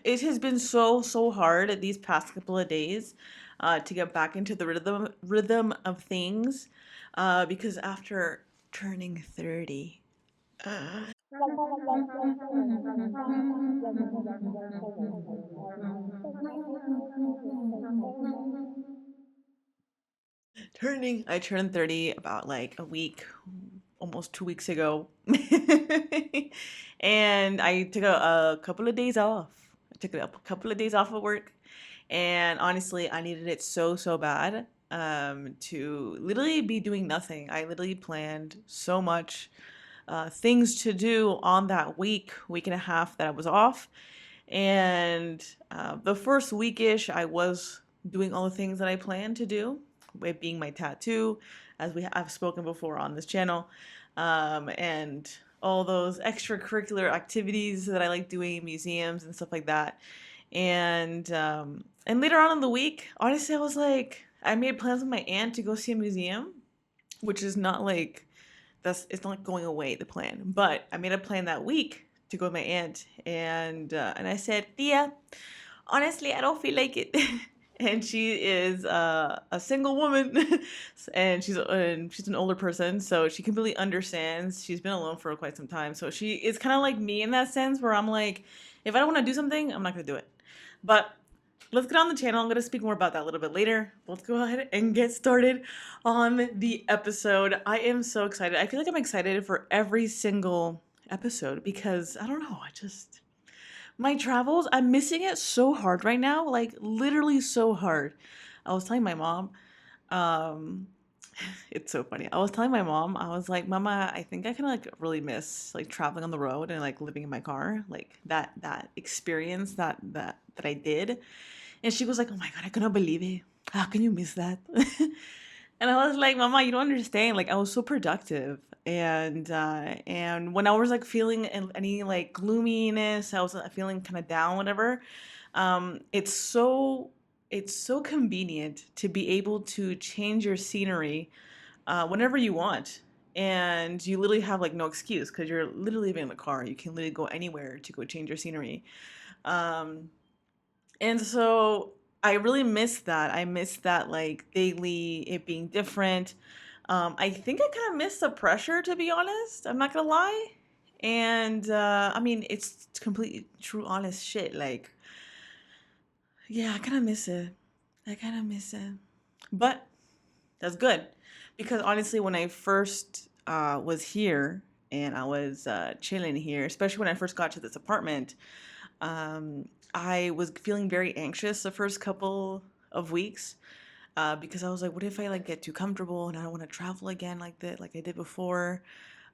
it has been so hard these past couple of days to get back into the rhythm of things because after turning 30. I turned 30 about like a week, almost 2 weeks ago. And I took a couple of days off. I took a couple of days off of work. And honestly, I needed it so bad to literally be doing nothing. I literally planned so much things to do on that week and a half that I was off. And the first weekish, I was doing all the things that I planned to do, it being my tattoo, as I've spoken before on this channel, and all those extracurricular activities that I like doing, museums and stuff like that. And later on in the week, honestly, I was like, I made plans with my aunt to go see a museum, which is not like it's not going away, the plan. But I made a plan that week to go with my aunt, and I said, Tia, honestly, I don't feel like it. And she is a single woman, and she's an older person, so she completely understands. She's been alone for quite some time, so she is kind of like me in that sense, where I'm like, if I don't want to do something, I'm not gonna do it. But let's get on the channel. I'm going to speak more about that a little bit later. Let's go ahead and get started on the episode. I am so excited. I feel like I'm excited for every single episode because I don't know, my travels, I'm missing it so hard right now, like literally so hard. I was telling my mom, um, it's so funny. I was telling my mom, I was like, Mama, I think I can like really miss like traveling on the road and like living in my car, like that experience that I did. And she was like, "Oh my God, I cannot believe it. How can you miss that?" And I was like, "Mama, you don't understand. Like, I was so productive, and when I was like feeling any like gloominess, I was feeling kind of down, whatever. It's so convenient to be able to change your scenery whenever you want." And you literally have like no excuse because you're literally living in the car. You can literally go anywhere to go change your scenery. Um, and so I really miss that. I miss that like daily it being different. I think I kind of miss the pressure, to be honest. I'm not gonna lie. And I mean, it's completely true, honest shit. Like, yeah, I kind of miss it. I kind of miss it. But that's good because honestly, when I first was here and I was chilling here, especially when I first got to this apartment, I was feeling very anxious the first couple of weeks because I was like, what if I like get too comfortable and I don't want to travel again like that, like I did before?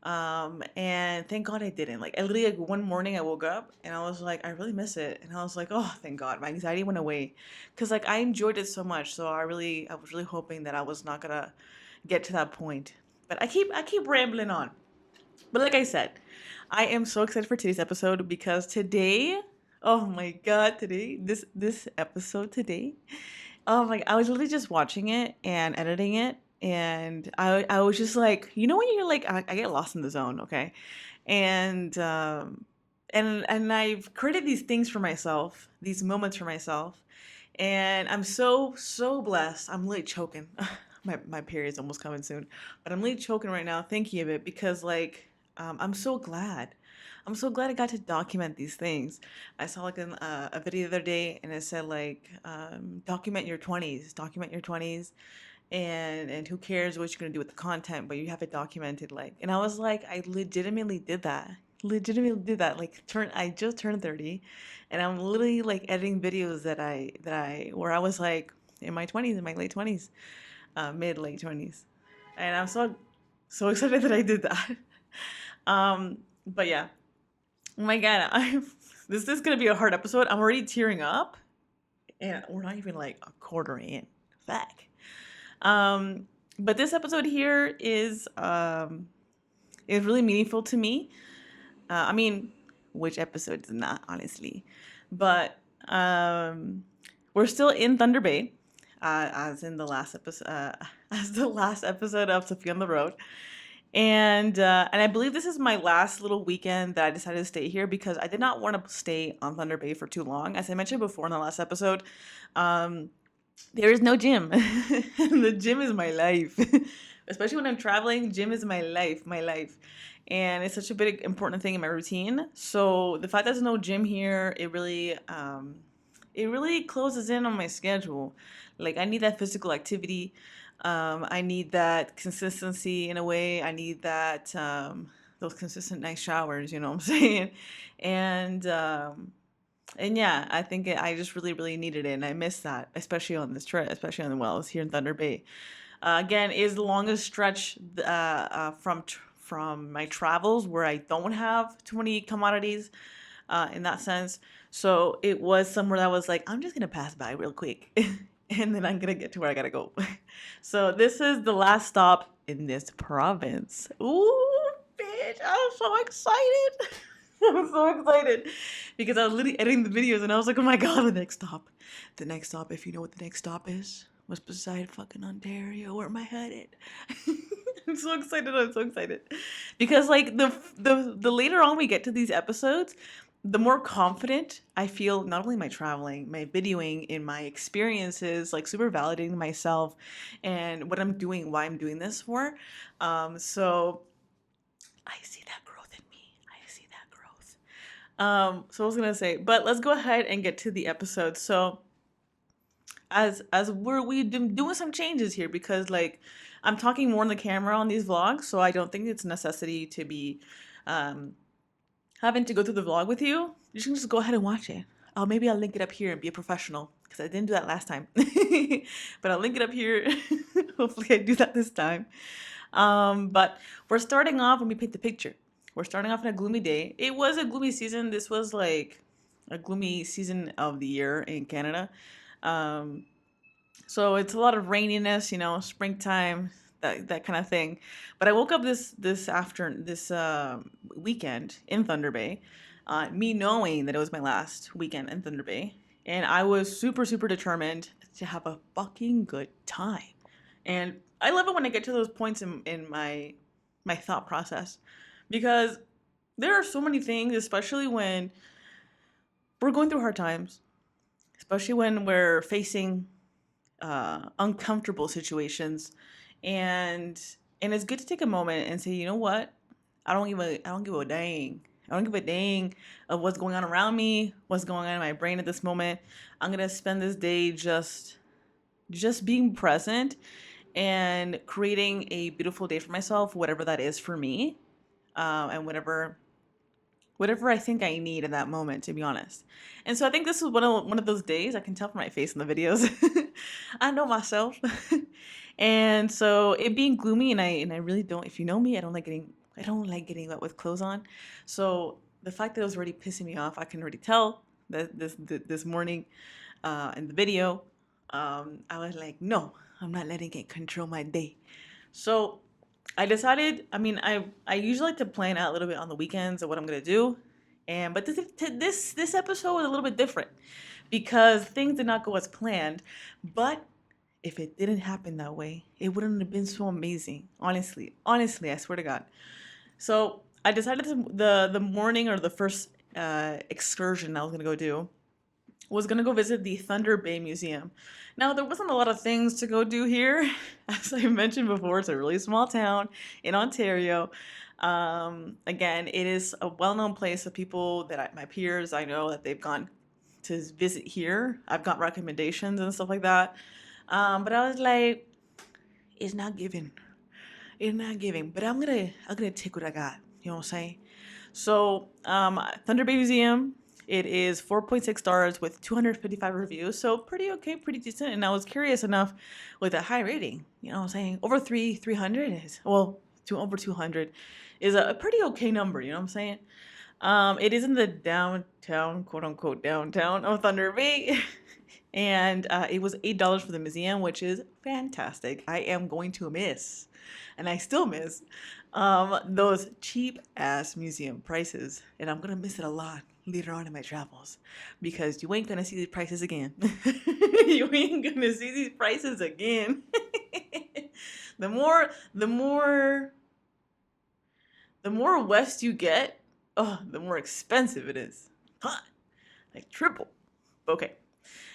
And thank God I didn't. Like, I literally, like, one morning I woke up and I was like, I really miss it. And I was like, oh, thank God, my anxiety went away because like I enjoyed it so much. So I was really hoping that I was not gonna get to that point. But I keep rambling on. But like I said, I am so excited for today's episode because today, oh my God, this episode today, oh my, I was literally just watching it and editing it, and I was just like, you know, when you're like, I get lost in the zone, okay, and and I've created these things for myself, these moments for myself, and I'm so blessed. I'm literally choking. My period's almost coming soon, but I'm literally choking right now thinking of it because like I'm so glad. I'm so glad I got to document these things. I saw like a video the other day and it said like document your 20s, and who cares what you're gonna do with the content, but you have it documented. Like, and I was like, I legitimately did that. Legitimately did that. Like, I just turned 30, and I'm literally like editing videos that I where I was like in my 20s, in my late 20s, mid late 20s, and I'm so excited that I did that. But yeah, oh my God, I this is gonna be a hard episode. I'm already tearing up, and we're not even like a quarter in. Fuck. But this episode here is really meaningful to me. I mean, which episode is not, honestly? But we're still in Thunder Bay, as in the last episode, as the last episode of Sophia on the Road, And I believe this is my last little weekend that I decided to stay here because I did not want to stay on Thunder Bay for too long. As I mentioned before in the last episode, um, there is no gym. The gym is my life. Especially when I'm traveling, gym is my life, my life. And it's such a big important thing in my routine. So the fact that there's no gym here, it really closes in on my schedule. Like I need that physical activity. I need that consistency in a way. I need that those consistent nice showers, you know what I'm saying? And and yeah, I think I just really, really needed it, and I missed that, especially on this trip, especially on the wells here in Thunder Bay. Again, is the longest stretch from my travels where I don't have too many commodities in that sense. So it was somewhere that was like, I'm just gonna pass by real quick, and then I'm gonna get to where I gotta go. So this is the last stop in this province. Ooh, bitch! I'm so excited. I'm so excited because I was literally editing the videos and I was like, oh my god, the next stop. The next stop, if you know what the next stop is, was beside fucking Ontario. Where am I headed? I'm so excited. I'm so excited. Because like the later on we get to these episodes, the more confident I feel not only my traveling, my videoing, in my experiences, like super validating myself and what I'm doing, why I'm doing this for. So I see that growth in me. I see that growth. So I was gonna say, but let's go ahead and get to the episode. So as we've been doing some changes here because like I'm talking more on the camera on these vlogs, so I don't think it's a necessity to be um, having to go through the vlog with you. You can just go ahead and watch it. Oh, maybe I'll link it up here and be a professional because I didn't do that last time. But I'll link it up here. Hopefully I do that this time. But we're starting off when we paint the picture. We're starting off on a gloomy day. It was a gloomy season. This was like a gloomy season of the year in Canada. Um, so it's a lot of raininess, you know, springtime, that kind of thing. But I woke up this weekend in Thunder Bay, me knowing that it was my last weekend in Thunder Bay, and I was super super determined to have a fucking good time. And I love it when I get to those points in my thought process because there are so many things, especially when we're going through hard times, especially when we're facing uncomfortable situations, and it's good to take a moment and say, you know what, I don't give a dang. I don't give a dang of what's going on around me, what's going on in my brain at this moment. I'm gonna spend this day just being present and creating a beautiful day for myself, whatever that is for me, and whatever I think I need in that moment, to be honest. And so I think this is one of those days. I can tell from my face in the videos. I know myself. And so it being gloomy, and I really don't. If you know me, I don't like getting wet with clothes on. So the fact that it was already pissing me off, I can already tell that this morning, in the video, I was like, no, I'm not letting it control my day. So I decided, I usually like to plan out a little bit on the weekends of what I'm gonna do, but this episode was a little bit different because things did not go as planned. But if it didn't happen that way, it wouldn't have been so amazing. Honestly, I swear to God. So I decided the morning or the first excursion I was gonna go do was gonna go visit the Thunder Bay Museum. Now there wasn't a lot of things to go do here. As I mentioned before, it's a really small town in Ontario. Again, it is a well-known place of people my peers, I know that they've gone to visit here. I've got recommendations and stuff like that. But I was like, it's not giving. It's not giving. But I'm gonna take what I got. You know what I'm saying? So, Thunder Bay Museum, it is 4.6 stars with 255 reviews. So pretty okay, pretty decent. And I was curious enough with a high rating. You know what I'm saying? Over 300 is, well, over 200 is a pretty okay number. You know what I'm saying? It is in the downtown, quote unquote, downtown of Thunder Bay. And it was $8 for the museum, which is fantastic. I am going to miss, and I still miss, those cheap ass museum prices. And I'm going to miss it a lot later on in my travels because you ain't going to see these prices again. You ain't going to see these prices again. The more the more west you get, oh, the more expensive it is. Huh, like triple. Okay.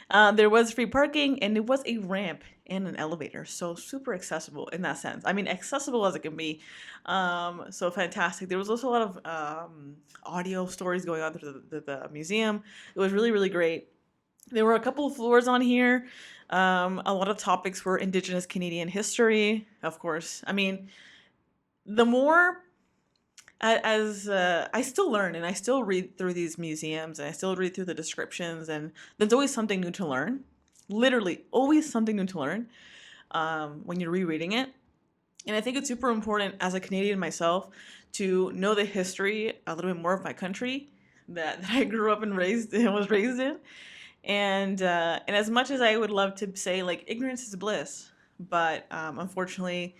There was free parking and it was a ramp and an elevator. So super accessible in that sense. I mean, accessible as it can be. So fantastic. There was also a lot of audio stories going on through the museum. It was really, really great. There were a couple of floors on here. A lot of topics were Indigenous Canadian history, of course. I mean, the more as I still learn and I still read through these museums and I still read through the descriptions, and there's always something new to learn. Literally, always something new to learn when you're rereading it. And I think it's super important as a Canadian myself to know the history a little bit more of my country that I grew up and raised and was raised in. And as much as I would love to say like ignorance is bliss, but unfortunately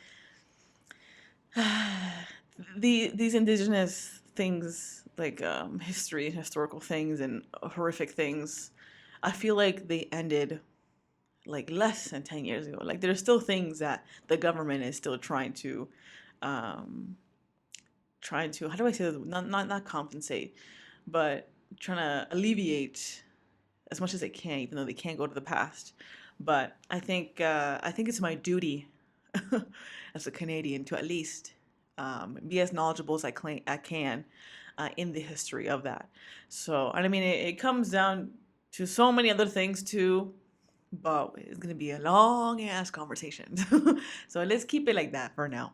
these indigenous things like history, historical things, and horrific things, I feel like they ended like less than 10 years ago. Like there's still things that the government is still um, trying to, how do I say this? Not compensate, but trying to alleviate as much as they can, even though they can't go to the past. But I think it's my duty as a Canadian to at least be as knowledgeable as I can in the history of that. So, and I mean, it comes down to so many other things too, but it's gonna be a long ass conversation. So let's keep it like that for now.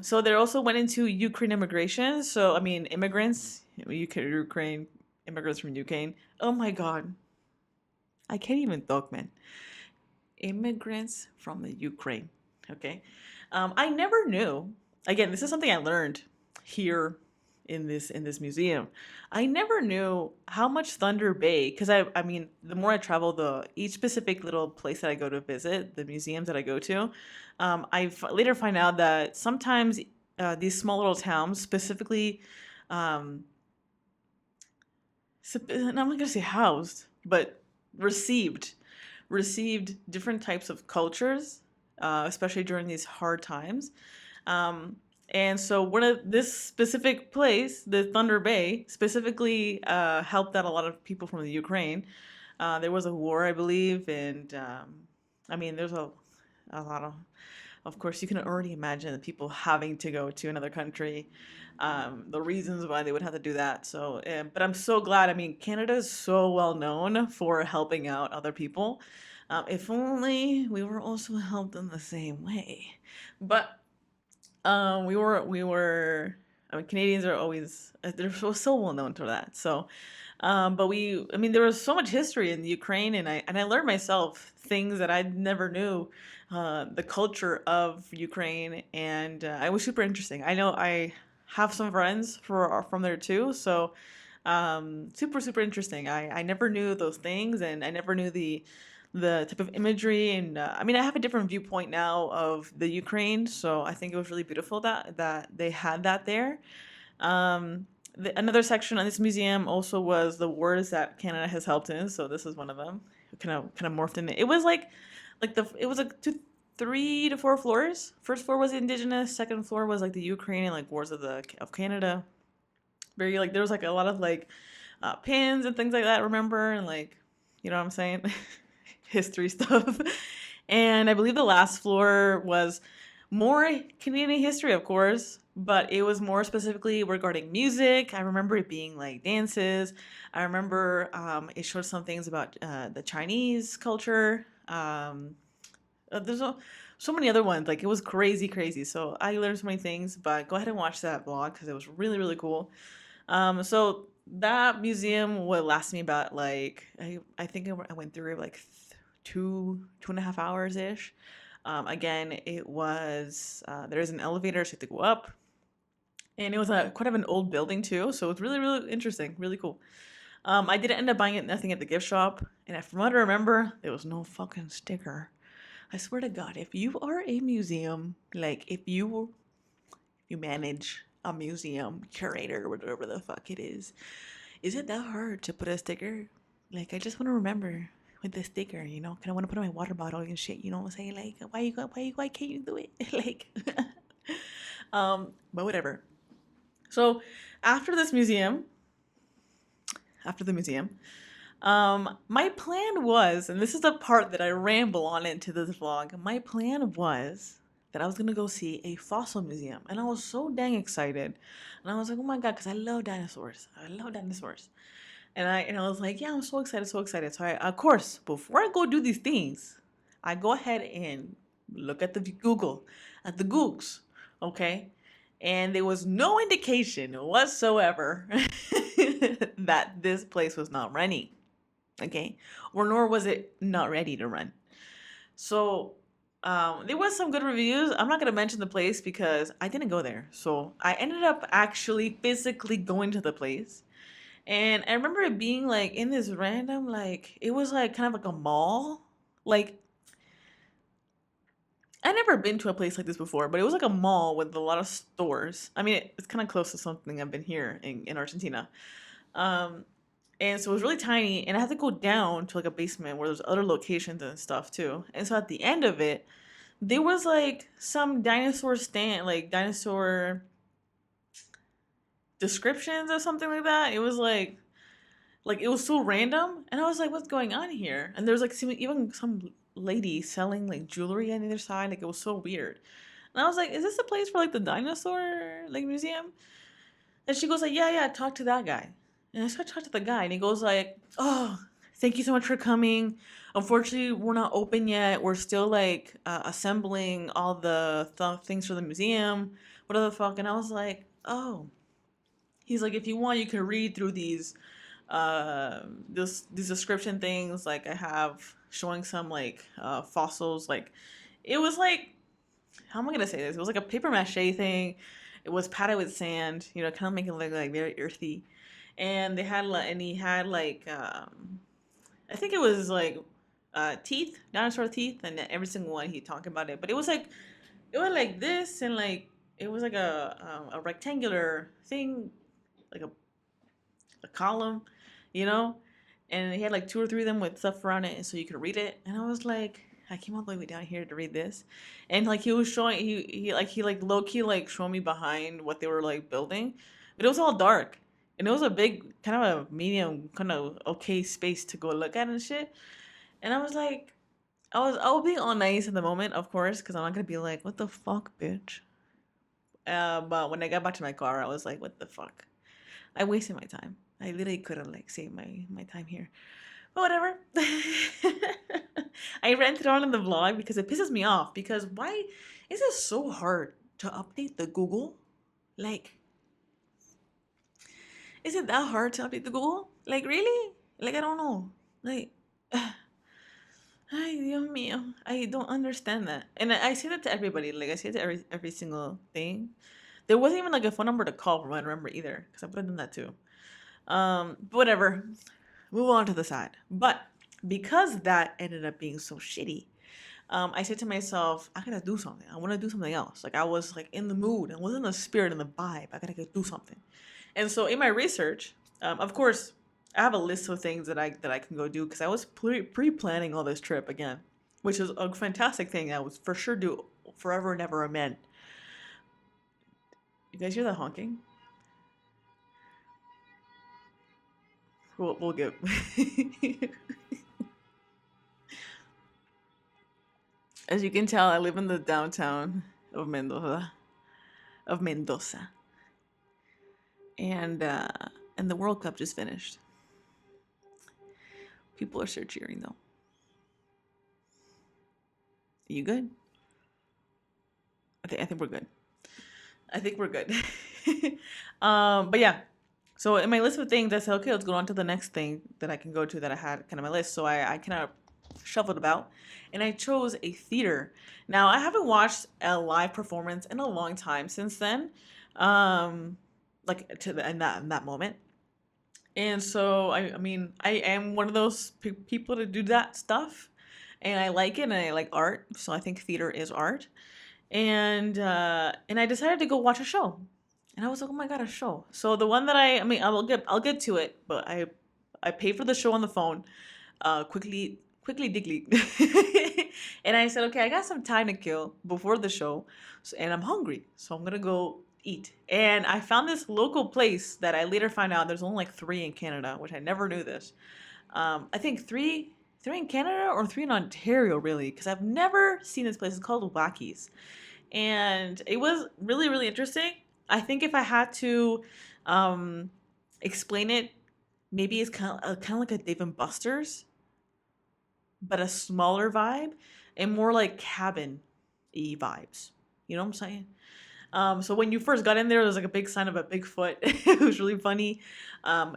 So they also went into Ukraine immigration. So I mean, immigrants, Ukraine immigrants from Ukraine. Oh my God, I can't even talk, man. Immigrants from the Ukraine. Okay. I never knew. Again, this is something I learned here in this museum. I never knew how much Thunder Bay, because I mean, the more I travel, the each specific little place that I go to visit, the museums that I go to, later find out that sometimes these small little towns, specifically, um, and I'm not gonna say housed, but received received different types of cultures, especially during these hard times. Um, and so one of this specific place, the Thunder Bay, specifically helped out a lot of people from the Ukraine. There was a war, I believe, and I mean, there's a lot of course, you can already imagine the people having to go to another country, the reasons why they would have to do that. So, but I'm so glad. I mean, Canada is so well known for helping out other people. If only we were also helped in the same way. But we were. I mean, Canadians are always they're so well known for that. So, but I mean, there was so much history in Ukraine, and I learned myself things that I never knew, the culture of Ukraine, and it was super interesting. I know I have some friends from there too, so super interesting. I never knew those things, and I never knew the type of imagery, and I mean, I have a different viewpoint now of the Ukraine, so I think it was really beautiful that they had that there. Another section on this museum also was the wars that Canada has helped in. So this is one of them. Kind of morphed in it. It was like it was like 3 to 4 floors. First floor was Indigenous. Second floor was like the Ukraine and like wars of Canada. Very like there was like a lot of like pins and things like that. Remember, and like you know what I'm saying, history stuff. And I believe the last floor was more Canadian history, of course, but it was more specifically regarding music. I remember it being like dances. I remember it showed some things about the Chinese culture. There's so many other ones. Like it was crazy. So I learned so many things. But go ahead and watch that vlog because it was really cool. So that museum would last me about like I think I went through it like 2.5 hours ish. Again, it was there is an elevator, so you have to go up, and it was a quite of an old building too, so it's really interesting, really cool. I didn't end up buying it nothing at the gift shop, and from what I remember, there was no fucking sticker. I swear to God, if you are a museum, like if you manage a museum curator or whatever the fuck it is it that hard to put a sticker? Like I just want to remember with the sticker, you know, kind of want to put on my water bottle and shit, you know what I'm saying? Like, why can't you do it? Like, but whatever. So after this museum, after the museum, my plan was, and this is the part that I ramble on into this vlog. My plan was that I was gonna go see a fossil museum, and I was so dang excited, and I was like, oh my god, because I love dinosaurs. I love dinosaurs, and I was like, yeah, I'm so excited, so excited. So I, of course, before I go do these things, I go ahead and look at the Google, at the Googs, okay, and there was no indication whatsoever that this place was not running, okay, or nor was it not ready to run. So there was some good reviews. I'm not gonna mention the place because I didn't go there. So I ended up actually physically going to the place, and I remember it being like in this random, like it was like kind of like a mall. Like I never been to a place like this before, but it was like a mall with a lot of stores. I mean, it's kind of close to something I've been here in Argentina. Um, And so it was really tiny, and I had to go down to like a basement where there's other locations and stuff too. And so at the end of it, there was like some dinosaur stand, like dinosaur descriptions or something like that. It was like it was so random, and I was like, "What's going on here?" And there's like even some lady selling like jewelry on the other side. Like it was so weird. And I was like, "Is this a place for like the dinosaur like museum?" And she goes like, yeah, yeah, talk to that guy. And I start to talk to the guy, and he goes like, oh, thank you so much for coming. Unfortunately, we're not open yet. We're still like assembling all the things for the museum. What the fuck? And I was like, oh. He's like, if you want, you can read through these description things. Like I have showing some like fossils. Like it was like, how am I gonna say this? It was like a paper mache thing. It was padded with sand, you know, kind of making it look like very earthy. And they had like, and he had like, I think it was like teeth, dinosaur teeth, and every single one he talked about it. But it was like this, and like it was like a rectangular thing, like a column, you know, and he had like two or three of them with stuff around it, and so you could read it. And I was like, I came all the way down here to read this, and like he was showing, he like low key like showing me behind what they were like building, but it was all dark, and it was a big kind of a medium kind of okay space to go look at and shit. And I was like, I was being all nice in the moment, of course, because I'm not gonna be like, what the fuck, bitch. But when I got back to my car, I was like, what the fuck. I wasted my time. I literally could have like saved my time here. But whatever. I ran it on in the vlog because it pisses me off. Because why is it so hard to update the Google? Like, is it that hard to update the Google? Like, really? Like, I don't know. Like, ay, Dios mío. I don't understand that. And I say that to everybody. Like, I say it to every single thing. There wasn't even like a phone number to call from what I remember either. Because I would have done that too. But whatever. Move on to the side. But because that ended up being so shitty, I said to myself, I gotta do something. I want to do something else. Like I was like in the mood. I was in the spirit and the vibe. I gotta go do something. And so in my research, of course, I have a list of things that I can go do because I was pre-planning all this trip again, which is a fantastic thing. I would for sure do forever and ever amen. You guys hear that honking? We'll get. As you can tell, I live in the downtown of Mendoza, and the World Cup just finished. People are still cheering though. Are you good? I think we're good. I think we're good. But yeah. So in my list of things, I said, okay, let's go on to the next thing that I can go to that I had kind of my list. So I kind of shuffled about, and I chose a theater. Now I haven't watched a live performance in a long time since then, like in that moment. And so I mean I am one of those people to do that stuff, and I like it, and I like art. So I think theater is art, and I decided to go watch a show. And I was like, oh my god, a show. So the one that I mean, I'll get to it, but I paid for the show on the phone, quickly diggly. And I said, okay, I got some time to kill before the show, so, and I'm hungry, so I'm gonna go eat. And I found this local place that I later found out there's only like three in Canada, which I never knew this. I think three in Canada or three in Ontario, really, because I've never seen this place. It's called Wackies, and it was really really interesting. I think if I had to um, explain it, maybe it's kind of like a Dave and Buster's, but a smaller vibe and more like cabin y vibes. You know what I'm saying? So when you first got in there was like a big sign of a Bigfoot. It was really funny.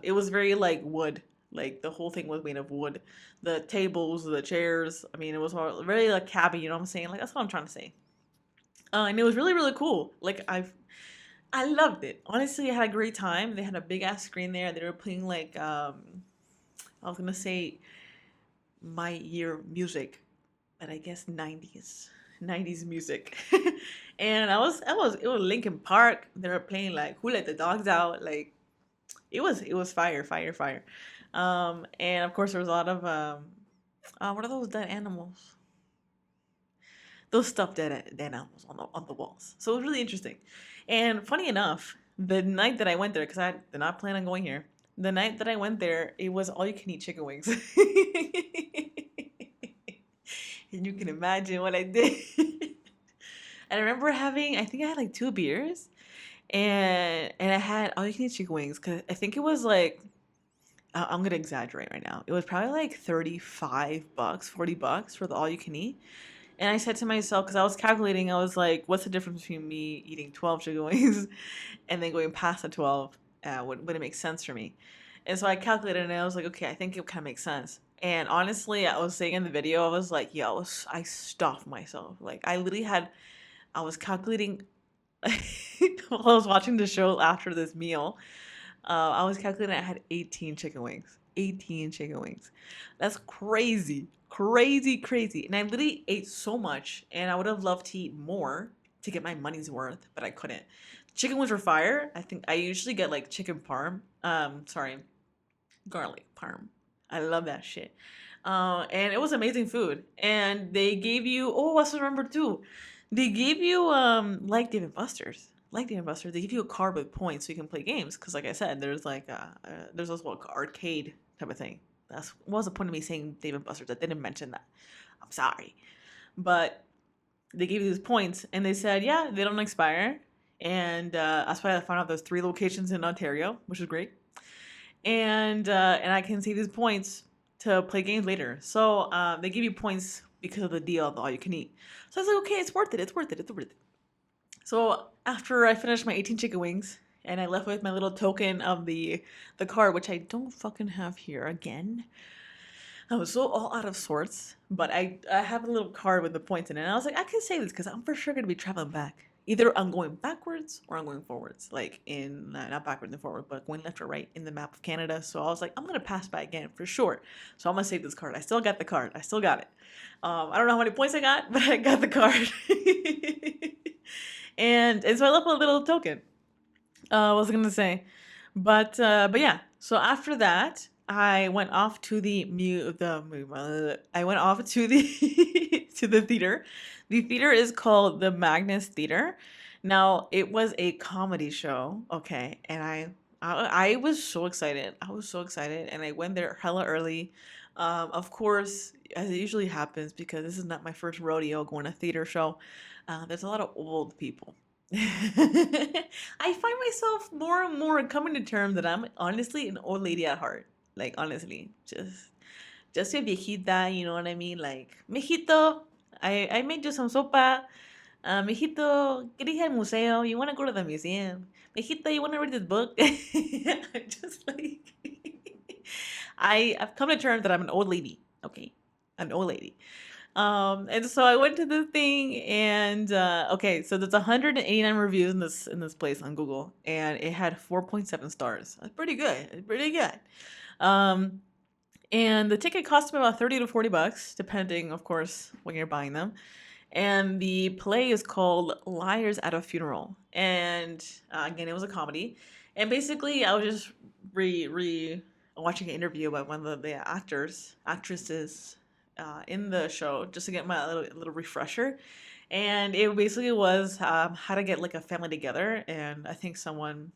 It was very like wood. Like the whole thing was made of wood. The tables, the chairs. I mean, it was all very like cabin. You know what I'm saying? Like that's what I'm trying to say. And it was really really cool. I loved it. Honestly, I had a great time. They had a big ass screen there. They were playing like I was gonna say my year music, but I guess 90s music. And it was Linkin Park. They were playing like Who Let the Dogs Out. Like it was fire, fire, fire. And of course there was a lot of what are those dead animals? Those stuffed dead animals on the walls. So it was really interesting. And funny enough, the night that I went there, because I did not plan on going here, the night that I went there, it was all you can eat chicken wings. And you can imagine what I did. And I remember having, I think I had like two beers, and I had all you can eat chicken wings because I think it was like I'm gonna exaggerate right now. It was probably like $35, $40 for the all you can eat. And I said to myself, because I was calculating, I was like, what's the difference between me eating 12 chicken wings and then going past the 12? Would it make sense for me? And so I calculated and I was like, okay, I think it kind of makes sense. And honestly, I was saying in the video, I was like, yo, I stuffed myself. Like, I was calculating while I was watching the show after this meal. I was calculating I had 18 chicken wings. 18 chicken wings. That's crazy. Crazy, crazy. And I literally ate so much, and I would have loved to eat more to get my money's worth, but I couldn't. Chicken wings were fire. I think I usually get like chicken parm. Sorry, garlic parm. I love that shit. And it was amazing food. And they gave you, oh, I also remember too. They gave you like Dave and Buster's. Like Dave and Buster's, they give you a card with points so you can play games. Because like I said, there's like there's also like arcade type of thing. That's what was the point of me saying Dave and Buster's? I didn't mention that. I'm sorry. But they gave you these points and they said, yeah, they don't expire. And that's why I found out there's three locations in Ontario, which is great. And I can see these points to play games later. So they give you points because of the deal of all you can eat. So I was like, okay, it's worth it. It's worth it. It's worth it. So after I finished my 18 chicken wings and I left with my little token of the card, which I don't fucking have here again. I was so all out of sorts, but I have a little card with the points in it. And I was like, I can say this because I'm for sure going to be traveling back. Either I'm going backwards or I'm going forwards, like in not backwards and forward, but going left or right in the map of Canada. So I was like, I'm gonna pass by again for sure. So I'm gonna save this card. I still got the card. I still got it. I don't know how many points I got, but I got the card. And so I left a little token. What was I gonna say? But yeah. So after that, I went off to I went off to the to the theater. The theater is called the Magnus Theater. Now, it was a comedy show, okay, and I was so excited. I was so excited, and I went there hella early. Of course, as it usually happens, because this is not my first rodeo going to a theater show. There's a lot of old people. I find myself more and more coming to terms that I'm honestly an old lady at heart. Like honestly, just a viejita, you know what I mean? Like, mijito, I made you some sopa. Mijito, ¿quieres ir al museo? You want to go to the museum? Mijito, you want to read this book? I'm just like, I've come to terms that I'm an old lady. Okay, an old lady. And so I went to the thing, and okay, so there's 189 reviews in this place on Google, and it had 4.7 stars. That's pretty good. It's pretty good. Um, and the ticket cost me about 30 to $40, depending, of course, when you're buying them. And the play is called Liars at a Funeral. And again, it was a comedy. And basically, I was just watching an interview by one of the actresses in the show, just to get my little refresher. And it basically was how to get like a family together. And I think someone,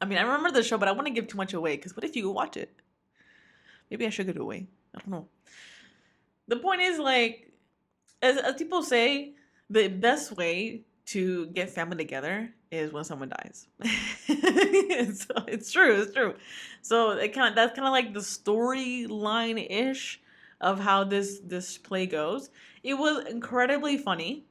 I mean, I remember the show, but I want to give too much away because what if you go watch it? Maybe I should give it away. I don't know. The point is, like, as people say, the best way to get family together is when someone dies. It's true. It's true. So that's kind of like the storyline ish of how this play goes. It was incredibly funny.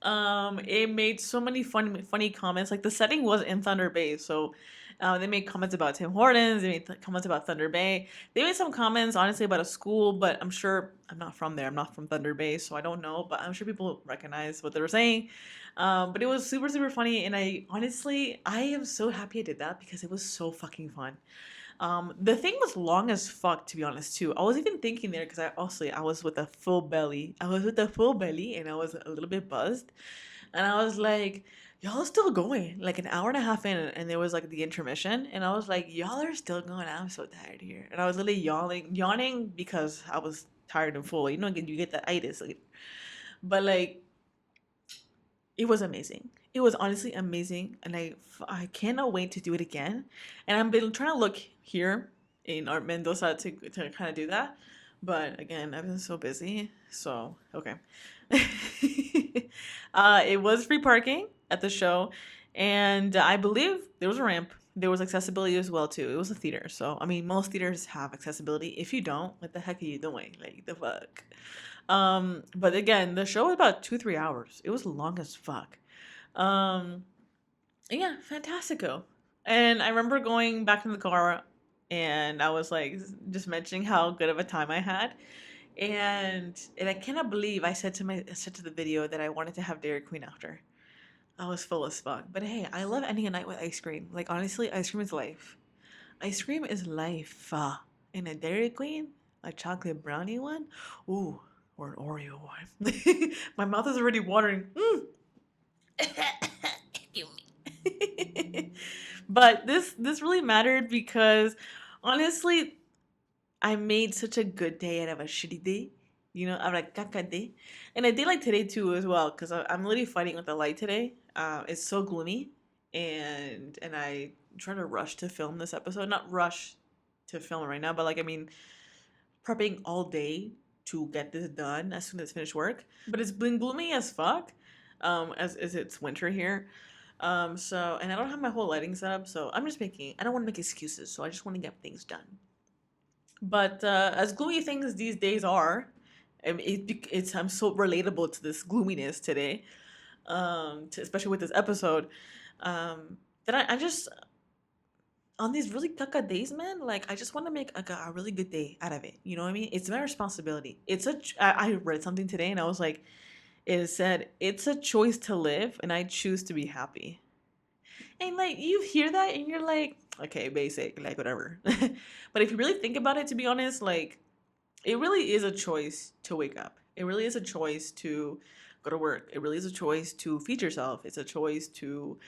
It made so many funny comments. Like the setting was in Thunder Bay, so they made comments about Tim Hortons. They made comments about Thunder Bay. They made some comments, honestly, about a school, but I'm sure I'm not from there. I'm not from Thunder Bay, so I don't know. But I'm sure people recognize what they were saying. But it was super funny, and I am so happy I did that because it was so fucking fun. The thing was long as fuck, to be honest, too. I was even thinking there because I was with a full belly. I was with a full belly and I was a little bit buzzed. And I was like, y'all are still going. Like an hour and a half in, and there was like the intermission. And I was like, y'all are still going. I'm so tired here. And I was literally yawning because I was tired and full. You know, you get that itis. But like, it was amazing. It was honestly amazing, and I cannot wait to do it again. And I've been trying to look here in Art Mendoza to kind of do that, but again, I've been so busy. So okay, it was free parking at the show, and I believe there was a ramp. There was accessibility as well too. It was a theater, so I mean, most theaters have accessibility. If you don't, what the heck are you doing? Like the fuck. But again, the show was about 2-3 hours. It was long as fuck. Um, yeah, fantastico. And I remember going back in the car and I was like just mentioning how good of a time I had. And I cannot believe I said to the video that I wanted to have Dairy Queen after. I was full as fuck. But hey, I love ending a night with ice cream. Like honestly, ice cream is life. Ice cream is life. And a Dairy Queen, a chocolate brownie one, ooh, or an Oreo one. My mouth is already watering. But this really mattered because honestly, I made such a good day out of a shitty day. You know, out of a caca day. And a day like today too as well, because I'm literally fighting with the light today. It's so gloomy and I trying to rush to film this episode. Not rush to film it right now, but like I mean prepping all day to get this done as soon as finish work. But it's been gloomy as fuck. As it's winter here. So and I don't have my whole lighting set up, so I don't want to make excuses, so I just want to get things done. But as gloomy things these days are, I'm so relatable to this gloominess today, especially with this episode, that I just on these really caca days, man, like I just want to make like a really good day out of it. You know what I mean? It's my responsibility. I read something today and I was like, it said it's a choice to live, and I choose to be happy. And like you hear that and you're like, okay, basic, like whatever. But if you really think about it, to be honest, like it really is a choice to wake up. It really is a choice to go to work. It really is a choice to feed yourself. It's a choice to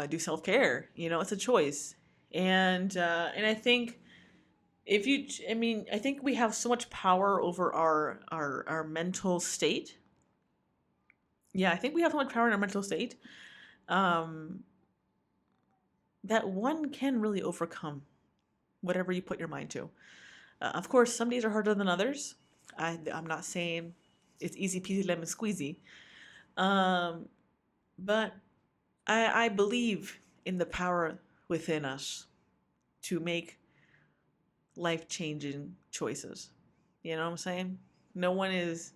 do self care. You know, it's a choice. And I think I mean, I think we have so much power over our mental state. Yeah, I think we have so much power in our mental state. Um, that one can really overcome whatever you put your mind to. Of course, some days are harder than others. I'm not saying it's easy peasy lemon squeezy, um, but I believe in the power within us to make life changing choices. You know what I'm saying? No one is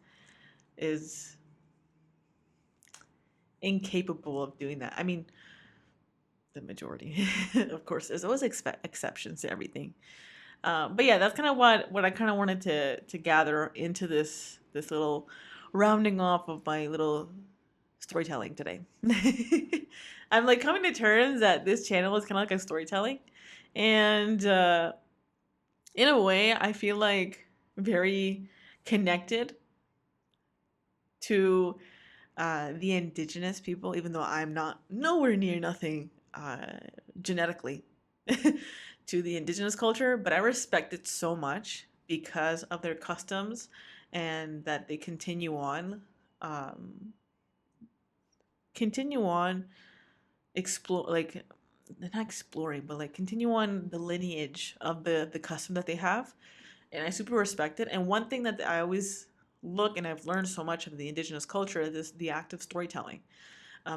incapable of doing that. I mean, the majority, of course. There's always exceptions to everything. But yeah, that's kind of what I kind of wanted to gather into this little rounding off of my little storytelling today. I'm like coming to terms that this channel is kind of like a storytelling, and in a way, I feel like very connected to the indigenous people, even though I'm not nowhere near nothing genetically to the indigenous culture, but I respect it so much because of their customs and that they continue on. um, continue on explore like not exploring, but like continue on the lineage of the custom that they have, and I super respect it. And one thing that I always look, and I've learned so much of the indigenous culture, is the act of storytelling.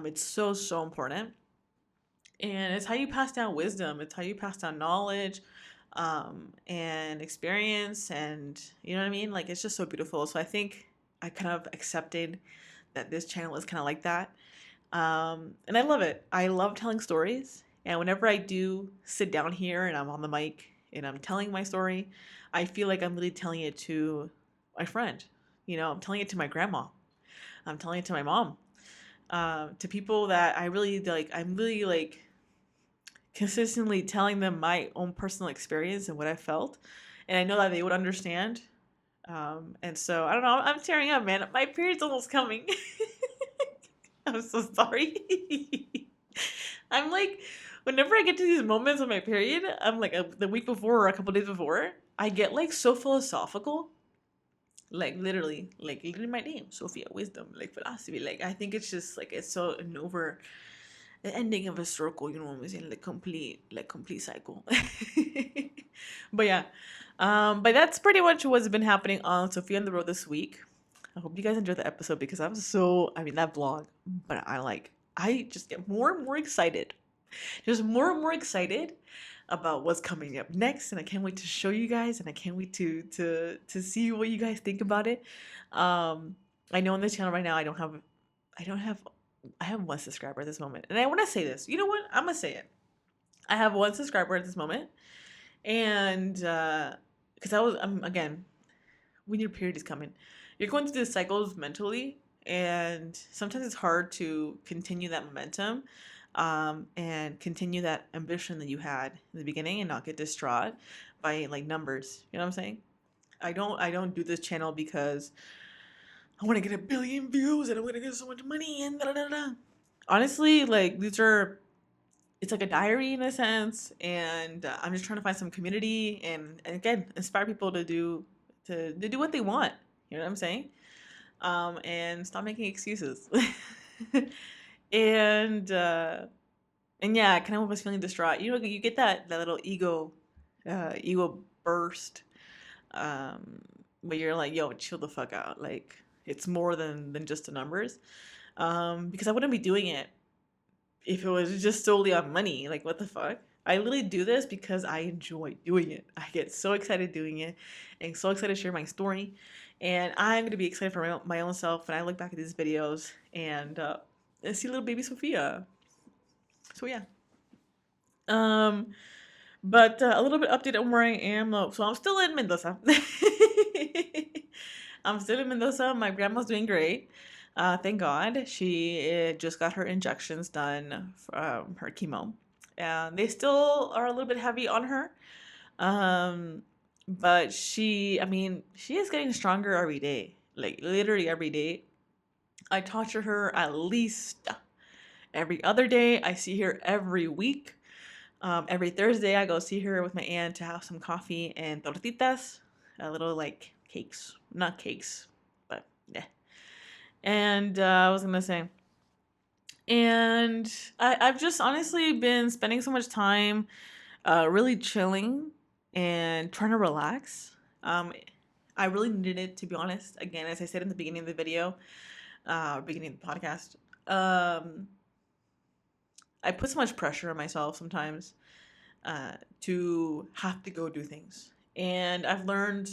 It's so important, and it's how you pass down wisdom. It's how you pass down knowledge, and experience, and you know what I mean. Like it's just so beautiful. So I think I kind of accepted that this channel is kind of like that. And I love it. I love telling stories. And whenever I do sit down here and I'm on the mic and I'm telling my story, I feel like I'm really telling it to my friend. You know, I'm telling it to my grandma. I'm telling it to my mom. To people that I really like. I'm really like consistently telling them my own personal experience and what I felt. And I know that they would understand. And so I don't know. I'm tearing up, man. My period's almost coming. I'm so sorry. I'm like, whenever I get to these moments of my period, I'm like the week before or a couple days before, I get like so philosophical. Like literally my name, Sophia, wisdom, like philosophy. Like I think it's just like it's so an over the ending of a circle, you know what I'm saying? Like complete cycle. But yeah. But that's pretty much what's been happening on Sophia on the Road this week. I hope you guys enjoyed the episode because I mean that vlog, but I just get more and more excited. Just more and more excited about what's coming up next, and I can't wait to show you guys, and I can't wait to see what you guys think about it. I know on this channel right now I don't have I have one subscriber at this moment. And I want to say this. You know what? I'm going to say it. I have one subscriber at this moment. And because again, when your period is coming, you're going through the cycles mentally. And sometimes it's hard to continue that momentum, and continue that ambition that you had in the beginning and not get distraught by like numbers. You know what I'm saying? I don't do this channel because I want to get 1 billion views and I'm going to get so much money and da da da. Honestly, like it's like a diary in a sense, and I'm just trying to find some community and again inspire people to do what they want. You know what I'm saying? And stop making excuses. and uh, and yeah, I kind of was feeling distraught. You know, you get that little ego burst, um, but you're like, yo, chill the fuck out. Like it's more than just the numbers. Because I wouldn't be doing it if it was just solely on money. Like what the fuck? I literally do this because I enjoy doing it. I get so excited doing it and so excited to share my story. And I'm going to be excited for my own self when I look back at these videos and see little baby Sophia. So yeah. Um, but a little bit update on where I am. So I'm still in Mendoza. I'm still in Mendoza. My grandma's doing great. Thank God. She just got her injections done, her chemo. And they still are a little bit heavy on her. Um, but I mean, she is getting stronger every day. Like literally every day. I talk to her at least every other day. I see her every week. Every Thursday, I go see her with my aunt to have some coffee and tortitas, a little like cakes, not cakes, but yeah. And I was gonna say, and I've just honestly been spending so much time, really chilling and trying to relax. Um, I really needed it, to be honest. Again, as I said in the beginning of the video, beginning of the podcast, um, I put so much pressure on myself sometimes to have to go do things. And I've learned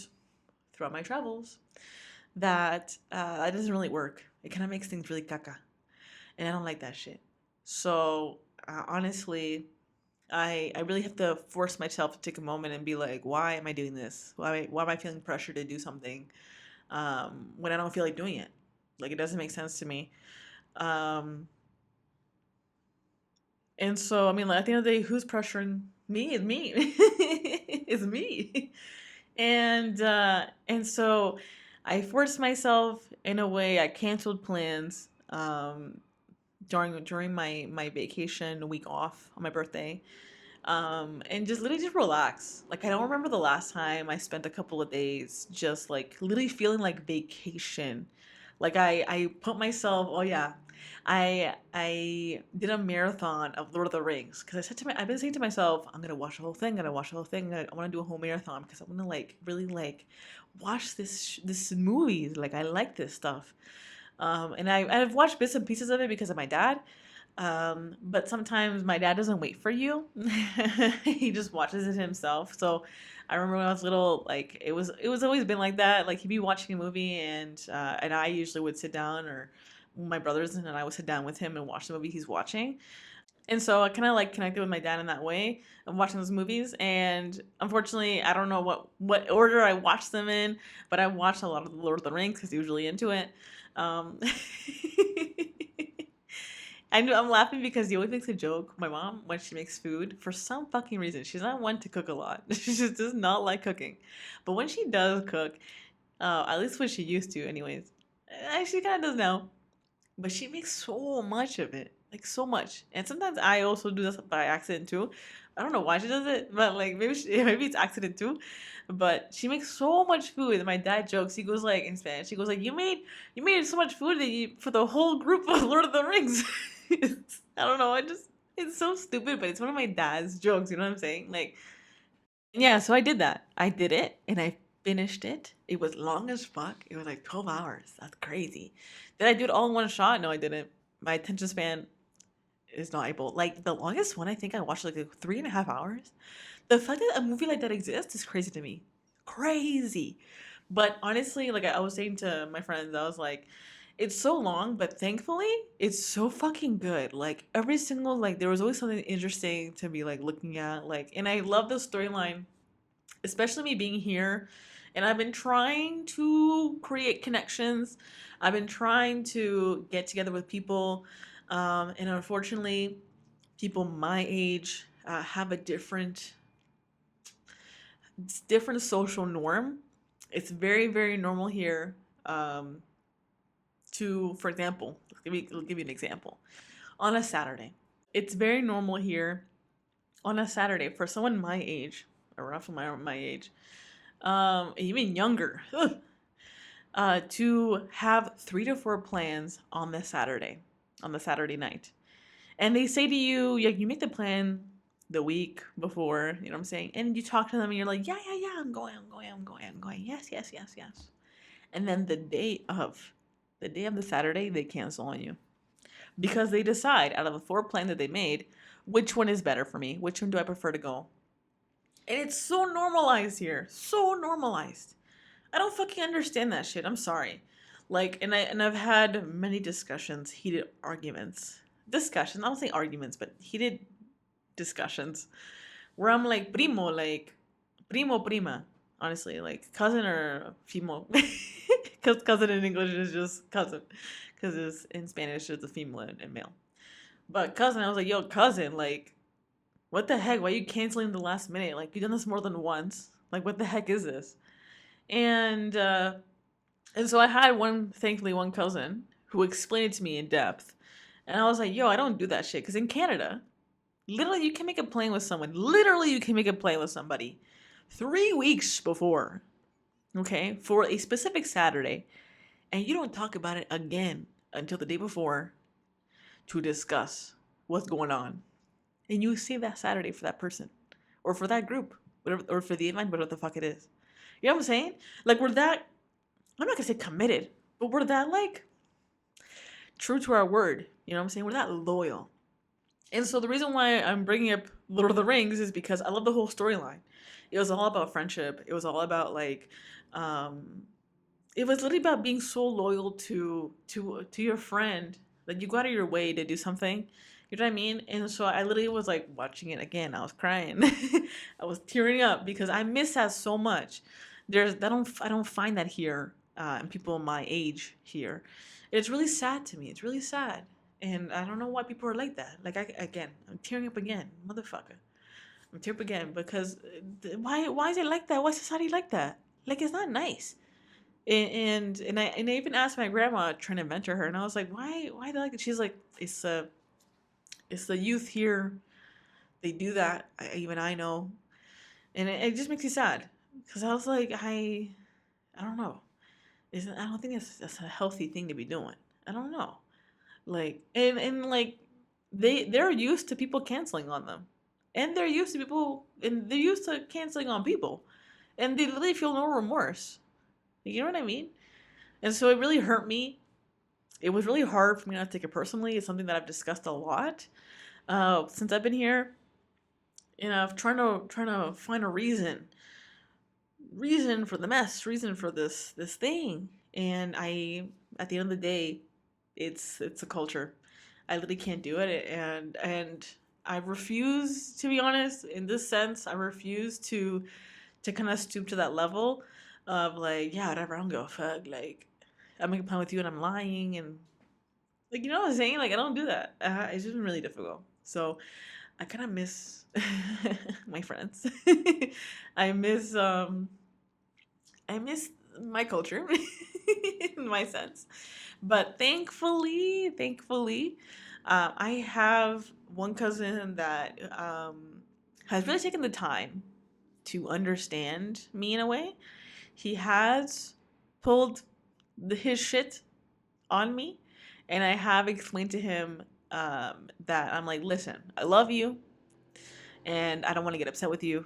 throughout my travels that that doesn't really work. It kind of makes things really caca. And I don't like that shit. So honestly, I really have to force myself to take a moment and be like, why am I doing this? Why am I feeling pressure to do something when I don't feel like doing it? Like it doesn't make sense to me. Um, and so, I mean, like, at the end of the day, who's pressuring me is me. It's me. And so I forced myself in a way. I canceled plans during my vacation week off on my birthday. And just literally just relax. Like I don't remember the last time I spent a couple of days just like literally feeling like vacation. Like I put myself, oh yeah, I did a marathon of Lord of the Rings because I said to I've been saying to myself, I'm gonna watch the whole thing, I'm gonna watch the whole thing. I want to do a whole marathon because I want to like really like watch this movie. Like I like this stuff. And I've watched bits and pieces of it because of my dad. But sometimes my dad doesn't wait for you. He just watches it himself. So I remember when I was little, like it was always been like that. Like he'd be watching a movie and I usually would sit down or my brothers and I would sit down with him and watch the movie he's watching. And so I kind of like connected with my dad in that way of watching those movies. And unfortunately, I don't know what order I watched them in, but I watched a lot of the Lord of the Rings because he was really into it. Um, I'm laughing because he always makes a joke. My mom, when she makes food, for some fucking reason, she's not one to cook a lot. She just does not like cooking. But when she does cook, at least when she used to, anyways, she kind of does now. But she makes so much of it, like so much. And sometimes I also do this by accident too. I don't know why she does it, but like maybe it's accident too. But she makes so much food, and my dad jokes. He goes like in Spanish. He goes like, "You made so much food that you for the whole group of Lord of the Rings." I don't know. It's so stupid, but it's one of my dad's jokes. You know what I'm saying? Like, yeah. So I did that. I did it, and I finished it. It was long as fuck. It was like 12 hours. That's crazy. Did I do it all in one shot? No, I didn't. My attention span is not able. Like the longest one, I think I watched like 3.5 hours. The fact that a movie like that exists is crazy to me. Crazy. But honestly, like I was saying to my friends, I was like, it's so long, but thankfully, it's so fucking good. Like every single like there was always something interesting to be like looking at. Like and I love the storyline, especially me being here. And I've been trying to create connections. I've been trying to get together with people. And unfortunately, people my age have a different social norm. It's very, very normal here. Um, for example, I'll give you an example. On a Saturday, it's very normal here on a Saturday for someone my age, or roughly my age, even younger, to have 3 to 4 plans on the Saturday night. And they say to you, like, you make the plan the week before, you know what I'm saying? And you talk to them and you're like, yeah, yeah, yeah, I'm going. Yes, yes, yes, yes. And then the day of the Saturday, they cancel on you because they decide out of the 4 plans that they made, which one is better for me? Which one do I prefer to go? And it's so normalized here. So normalized. I don't fucking understand that shit. I'm sorry. Like, and I've had many discussions, heated arguments. Discussions, I don't say arguments, but heated discussions where I'm like, primo, prima. Honestly, like cousin or female. Because cousin in English is just cousin. Because it's in Spanish, it's a female and male. But cousin, I was like, yo, cousin, like, what the heck? Why are you canceling the last minute? Like, you've done this more than once. Like, what the heck is this? And and so I had thankfully, one cousin who explained it to me in depth. And I was like, yo, I don't do that shit. Because in Canada, literally, you can make a plan with someone. Literally, you can make a plan with somebody 3 weeks before, okay, for a specific Saturday. And you don't talk about it again until the day before to discuss what's going on. And you save that Saturday for that person or for that group, whatever, or for the event, whatever the fuck it is. You know what I'm saying? Like, we're that, I'm not gonna say committed, but we're that, like, true to our word. You know what I'm saying? We're that loyal. And so the reason why I'm bringing up Lord of the Rings is because I love the whole storyline. It was all about friendship. It was all about like, um, it was literally about being so loyal to your friend that you go out of your way to do something. You know what I mean? And so I literally was like watching it again. I was crying. I was tearing up because I miss that so much. I don't find that here, and people my age here. It's really sad to me. It's really sad. And I don't know why people are like that. Like again, I'm tearing up again, motherfucker. I'm tearing up again because why is it like that? Why is society like that? Like it's not nice. And I even asked my grandma trying to mentor her, and I was like, why do I like it? She's like, it's the youth here. They do that. Even I know, and it just makes me sad because I was like, I don't know. isn't, I don't think that's a healthy thing to be doing. I don't know. Like, and like, they're used to people canceling on them, and they're used to canceling on people, and they really feel no remorse. You know what I mean? And so it really hurt me. It was really hard for me not to take it personally. It's something that I've discussed a lot since I've been here. You know, trying to find a reason for the mess, reason for this thing. And I, at the end of the day, it's a culture. I literally can't do it, and I refuse, to be honest. In this sense, I refuse to kind of stoop to that level of like, yeah, whatever, I don't give a fuck. Like, I'm making a plan with you and I'm lying, and like, you know what I'm saying? Like, I don't do that. It's just been really difficult. So I kind of miss my friends. I miss um I miss my culture in my sense. But thankfully, I have one cousin that has really taken the time to understand me in a way. He has pulled his shit on me, and I have explained to him that I'm like, listen, I love you, and I don't want to get upset with you,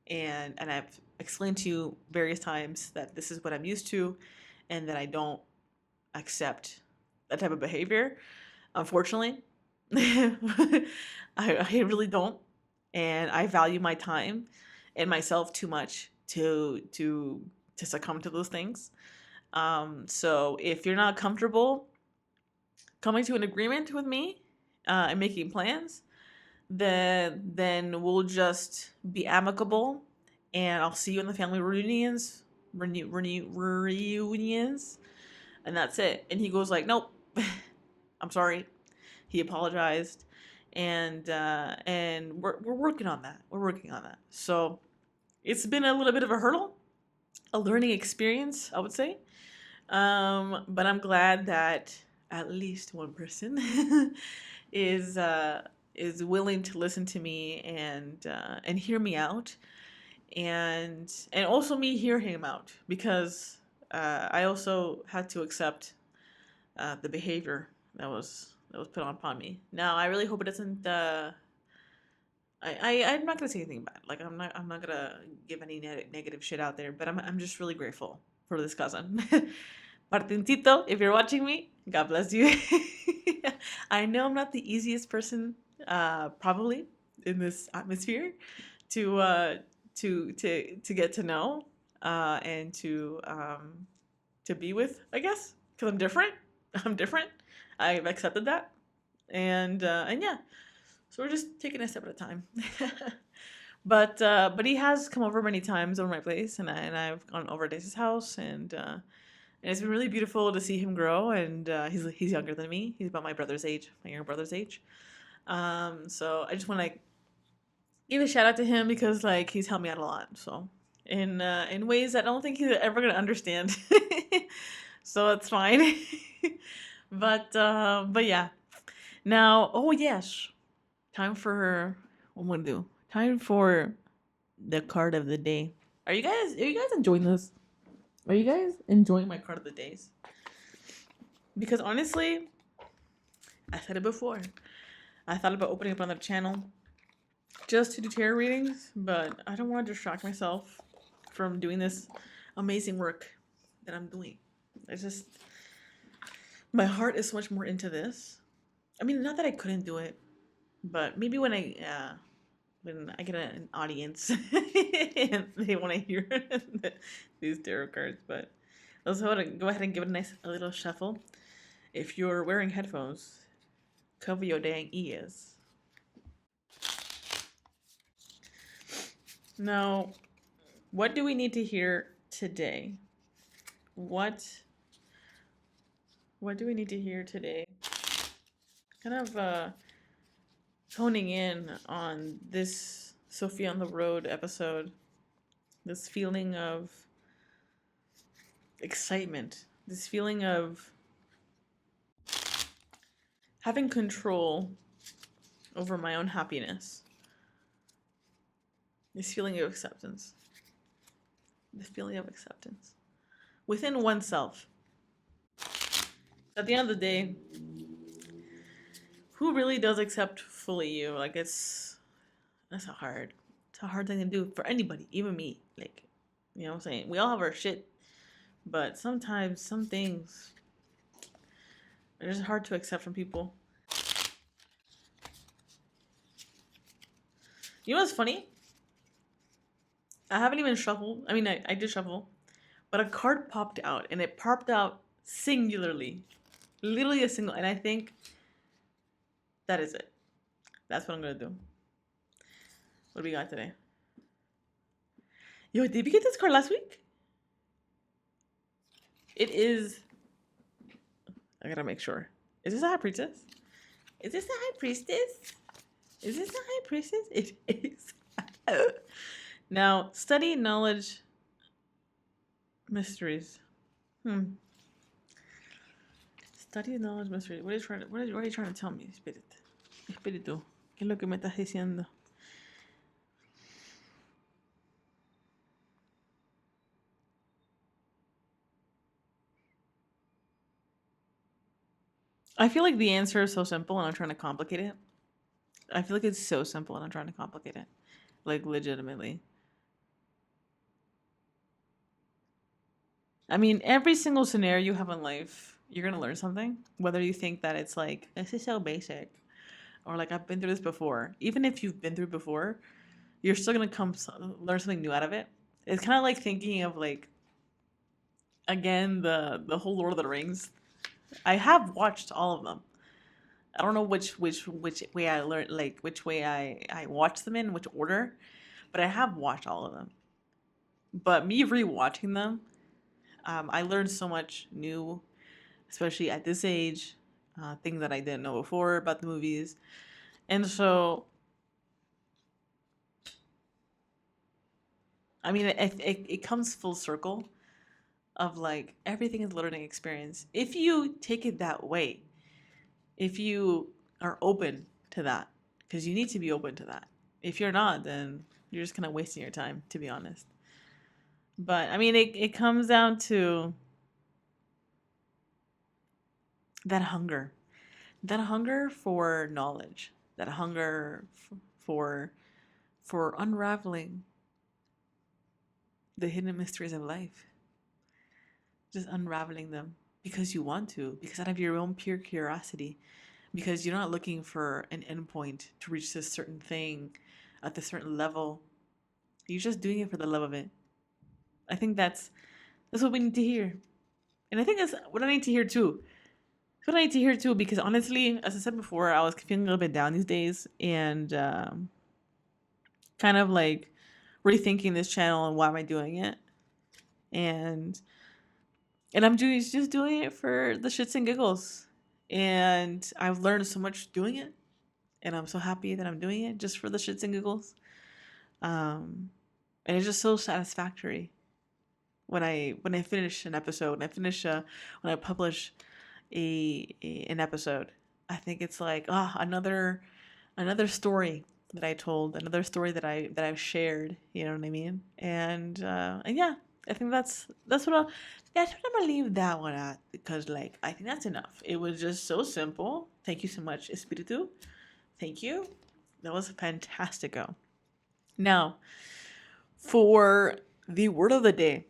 and I've explained to you various times that this is what I'm used to, and that I don't accept that type of behavior. Unfortunately, I really don't, and I value my time and myself too much to succumb to those things. So if you're not comfortable coming to an agreement with me and making plans, then we'll just be amicable, and I'll see you in the family reunions, and that's it. And he goes like, nope, I'm sorry. He apologized, and we're working on that. We're working on that. So it's been a little bit of a hurdle, a learning experience, I would say. But I'm glad that at least one person is is willing to listen to me and hear me out, and also me hear him out, because I also had to accept the behavior that was put on upon me. Now I really hope it doesn't. I'm not gonna say anything bad. Like, I'm not gonna give any negative shit out there. But I'm just really grateful for this cousin. Martincito, if you're watching me, God bless you. I know I'm not the easiest person, probably in this atmosphere, to to get to know, and to be with, I guess, because I'm different. I'm different. I've accepted that, and yeah, so we're just taking a step at a time. But he has come over many times over my place, and I've gone over to his house, and it's been really beautiful to see him grow. And he's younger than me. He's about my brother's age, my younger brother's age. So I just want to give a shout out to him, because like he's helped me out a lot. So in ways that I don't think he's ever gonna understand. So it's fine. But yeah. Now, oh yes, time for what I'm gonna do. Time for the card of the day. Are you guys enjoying this? Are you guys enjoying my card of the days? Because honestly, I said it before. I thought about opening up another channel just to do tarot readings, but I don't want to distract myself from doing this amazing work that I'm doing. It's just, my heart is so much more into this. I mean, not that I couldn't do it, but maybe when I get an audience and they want to hear these tarot cards. But let's go ahead and give it a little shuffle. If you're wearing headphones, cover your dang ears. Now, what do we need to hear today? What do we need to hear today? Kind of honing in on this Sophie on the Road episode. This feeling of excitement. This feeling of having control over my own happiness. This feeling of acceptance. This feeling of acceptance. within oneself. At the end of the day, who really does accept fully you? Like it's a hard thing to do for anybody, even me. Like, you know what I'm saying? We all have our shit, but sometimes some things are just hard to accept from people. You know what's funny? I haven't even shuffled. I mean, I did shuffle, but a card popped out, and it popped out singularly, literally a single. And I think that is it. That's what I'm gonna do. What do we got today? Yo, did we get this card last week? It is. I gotta make sure. Is this a high priestess? Is this a high priestess? Is this a high priestess? It is. Now, study knowledge mysteries. Study knowledge mysteries. What are you trying to tell me, Spirit? Espíritu. ¿Qué es lo que me estás diciendo? I feel like the answer is so simple and I'm trying to complicate it. I feel like it's so simple and I'm trying to complicate it. Like, legitimately. I mean, every single scenario you have in life, you're going to learn something. Whether you think that it's like, this is so basic, or like, I've been through this before. Even if you've been through it before, you're still going to learn something new out of it. It's kind of like thinking of, like, again, the whole Lord of the Rings. I have watched all of them. I don't know which way I learned, like, which way I watched them in, which order, but I have watched all of them. But me rewatching them, I learned so much new, especially at this age, things that I didn't know before about the movies. And so, I mean, it comes full circle of like everything is a learning experience. If you take it that way, if you are open to that, because you need to be open to that. If you're not, then you're just kind of wasting your time, to be honest. But I mean, it comes down to that hunger, for knowledge, that hunger for unraveling the hidden mysteries of life, just unraveling them because you want to, because out of your own pure curiosity, because you're not looking for an endpoint to reach this certain thing at this certain level. You're just doing it for the love of it. I think that's what we need to hear. And I think that's what I need to hear too. That's what I need to hear too, because honestly, as I said before, I was feeling a little bit down these days and kind of like rethinking this channel and why am I doing it. And I'm just doing it for the shits and giggles. And I've learned so much doing it. And I'm so happy that I'm doing it just for the shits and giggles. And it's just so satisfactory when I finish an episode, when I publish an episode. I think it's like another story that I told, another story that I've shared. You know what I mean? And yeah, I think that's what I'm gonna leave that one at, because like I think that's enough. It was just so simple. Thank you so much, Espiritu. Thank you. That was fantastico. Now, for the word of the day.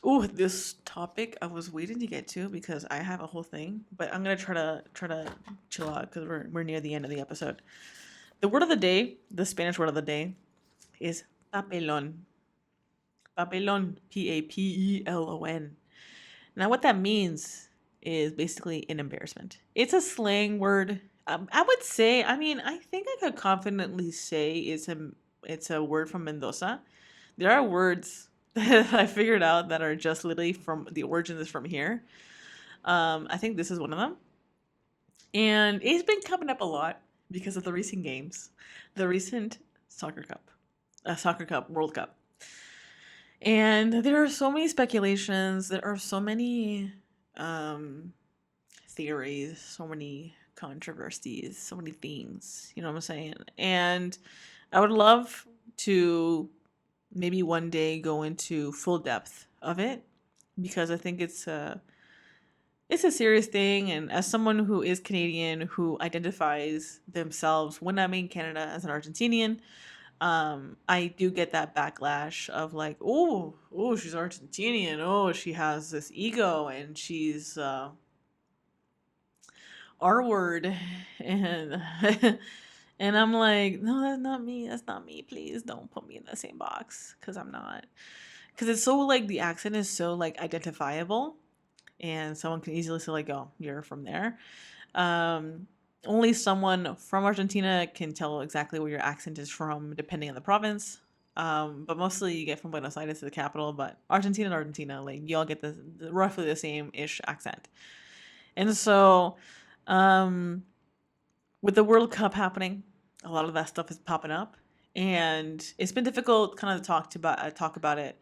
Oh, this topic I was waiting to get to because I have a whole thing, but I'm gonna try to chill out because we're near the end of the episode. The word of the day, the Spanish word of the day, is papelón. Papelón, Papelon. Now, what that means is basically an embarrassment. It's a slang word. I would say, I mean, I think I could confidently say it's a word from Mendoza. There are words that I figured out that are just literally from the origin is from here. I think this is one of them. And it's been coming up a lot because of the recent games, the recent soccer cup, World Cup. And there are so many speculations, there are so many theories, so many controversies, so many things, you know what I'm saying? And I would love to maybe one day go into full depth of it, because I think it's a serious thing. And as someone who is Canadian who identifies themselves when I'm in Canada as an Argentinian, I do get that backlash of like, oh, she's Argentinian. Oh, she has this ego and she's R word, and and I'm like, no, that's not me. That's not me. Please don't put me in the same box because I'm not. Because it's so like the accent is so like identifiable, and someone can easily say like, oh, you're from there. Um, Only someone from Argentina can tell exactly where your accent is from, depending on the province. But mostly you get from Buenos Aires to the capital. But Argentina and Argentina, like you all get the roughly the same ish accent. And so, um, with the World Cup happening, a lot of that stuff is popping up, and it's been difficult kind of talk about it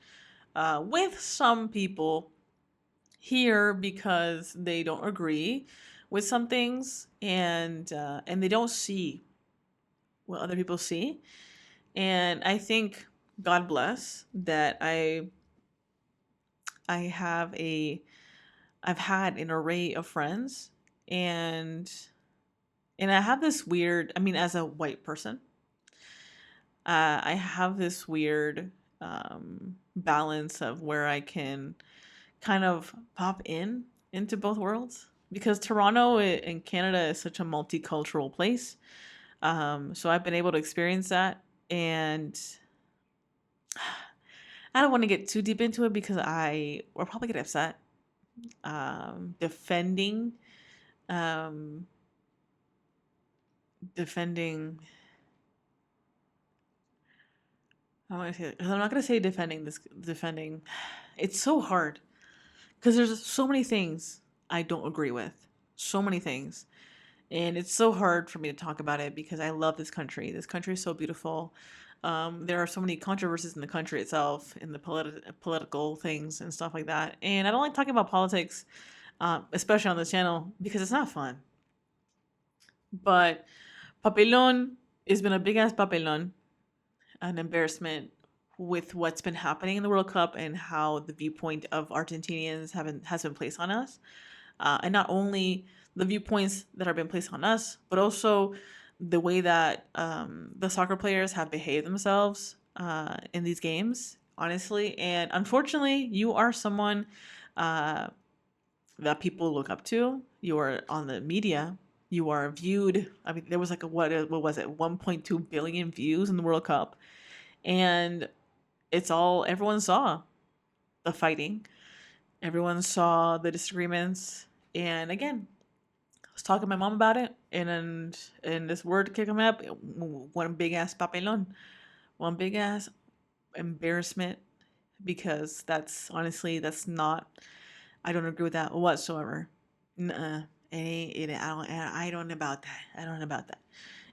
with some people here because they don't agree with some things, and they don't see what other people see. And I think God bless that I have a I've had an array of friends, and I have this weird, I mean, as a white person, I have this weird balance of where I can kind of pop into both worlds because Toronto in Canada is such a multicultural place. So I've been able to experience that, and I don't want to get too deep into it because I will probably get upset defending um, defending. I'm not gonna say defending this. Defending, it's so hard because there's so many things I don't agree with. So many things. And it's so hard for me to talk about it because I love this country. This country is so beautiful. There are so many controversies in the country itself, in the political things and stuff like that. And I don't like talking about politics, especially on this channel, because it's not fun. But papelon has been a big ass papelon, an embarrassment with what's been happening in the World Cup and how the viewpoint of Argentinians has been placed on us, and not only the viewpoints that have been placed on us, but also the way that the soccer players have behaved themselves in these games, honestly. And unfortunately, you are someone uh, that people look up to. You are on the media. You are viewed. I mean, there was like what was it, 1.2 billion views in the World Cup, and it's all everyone saw the fighting. Everyone saw the disagreements, and again, I was talking to my mom about it, and this word kept coming up. One big ass papelon, one big ass embarrassment, because that's honestly that's not. I don't agree with that whatsoever. Nuh-uh. I don't know about that. I don't know about that.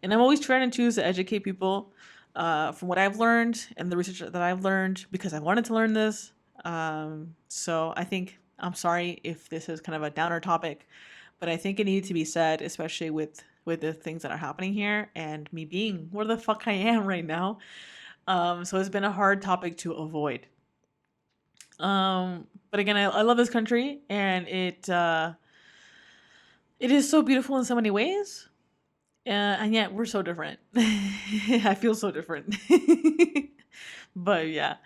And I'm always trying to choose to educate people from what I've learned and the research that I've learned because I wanted to learn this. So I think I'm sorry if this is kind of a downer topic, but I think it needed to be said, especially with the things that are happening here and me being where the fuck I am right now. So it's been a hard topic to avoid. But again, I love this country, and it is so beautiful in so many ways, and yet we're so different. I feel so different. But yeah.